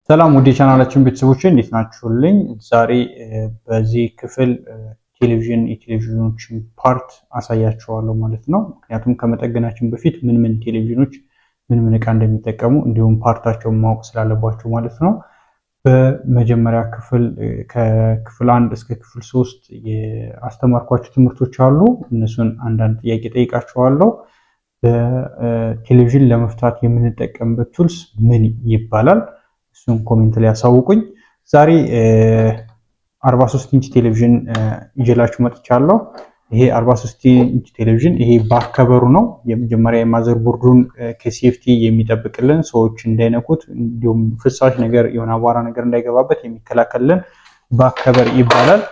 ሰላም ወደ ቻናላችን ቤተሰቦች እንዴት ናችሁልኝ? ዛሬ በዚህ ክፍል የቴሌቪዥኖችን ፓርት አሳያችኋለሁ ማለት ነው። ምክንያቱም ከመጠገናችን በፊት ምን ቴሌቪዥኖች ምን እቃ እንደሚጠቀሙ እንዲሁም ፓርታቸውን ማወቅ ስላለባችሁ ማለት ነው። በመጀመሪያ ክፍል ከክፍል 1 እስከ ክፍል 3 የአስተማርኳችሁ ትምህርቶች አሉ። እነሱን አንዳንድ ጥያቄ ጠይቃችኋለሁ። በቴሌቪዥን ለመፍታት የምንጠቀምበት ቱልስ ምን ይባላል? እሱን ኮሜንት ላይ ያሳውቁኝ። ዛሬ 43 ኢንች ቴሌቪዥን ይዤላችሁ መጥቻለሁ። ይሄ 43 ኢንች ቴሌቪዥን ይሄ ባክ ከቨሩ ነው። የመጀመሪያ የማዘር ቦርዱን ከሴፍቲ የሚጠብቅልን ሰዎች እንዳይነኩት፣ እንዲሁም ፍሳሽ ነገር የሆነ አቧራ ነገር እንዳይገባበት የሚከላከልልን ባክ ከቨር ይባላል።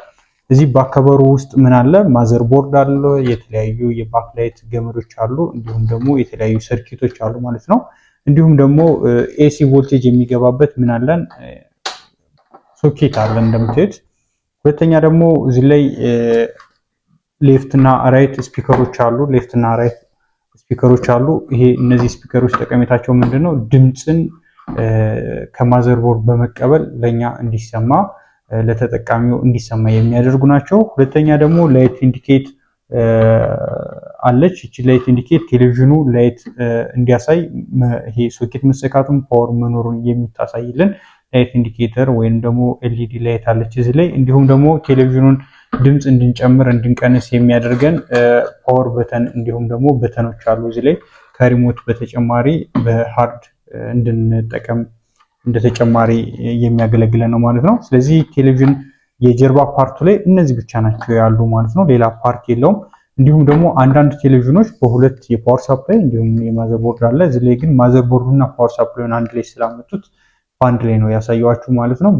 እዚህ ባክ ከቨሩ ውስጥ ምን አለ? ማዘር ቦርድ አለ፣ የተለያዩ የባክላይት ገመዶች አሉ፣ እንዲሁም ደግሞ የተለያዩ ሰርኪቶች አሉ ማለት ነው። እንዲሁም ደግሞ ኤሲ ቮልቴጅ የሚገባበት ምን አለን? ሶኬት አለ እንደምታዩት። ሁለተኛ ደግሞ እዚህ ላይ ሌፍት እና ራይት ስፒከሮች አሉ። ሌፍት እና ራይት ስፒከሮች አሉ። ይሄ እነዚህ ስፒከሮች ጠቀሜታቸው ምንድነው? ድምፅን ከማዘርቦርድ በመቀበል ለኛ እንዲሰማ ለተጠቃሚው እንዲሰማ የሚያደርጉ ናቸው። ሁለተኛ ደግሞ ላይት ኢንዲኬት አለች። እቺ ላይት ኢንዲኬት ቴሌቪዥኑ ላይት እንዲያሳይ ይሄ ሶኬት መሰካቱን ፓወር መኖሩን የሚታሳይልን ላይት ኢንዲኬተር ወይም ደግሞ ኤልኢዲ ላይት አለች እዚህ ላይ። እንዲሁም ደግሞ ቴሌቪዥኑን ድምፅ እንድንጨምር እንድንቀንስ የሚያደርገን ፓወር በተን እንዲሁም ደግሞ በተኖች አሉ እዚህ ላይ። ከሪሞት በተጨማሪ በሃርድ እንድንጠቀም እንደተጨማሪ የሚያገለግለን ነው ማለት ነው። ስለዚህ ቴሌቪዥን የጀርባ ፓርቱ ላይ እነዚህ ብቻ ናቸው ያሉ ማለት ነው። ሌላ ፓርት የለውም። እንዲሁም ደግሞ አንዳንድ ቴሌቪዥኖች በሁለት የፓወር ሳፕላይ እንዲሁም የማዘርቦርድ አለ። እዚህ ላይ ግን ማዘርቦርዱና ፓወር ሳፕላዩን አንድ ላይ ስላመጡት በአንድ ላይ ነው ያሳየዋችሁ ማለት ነው።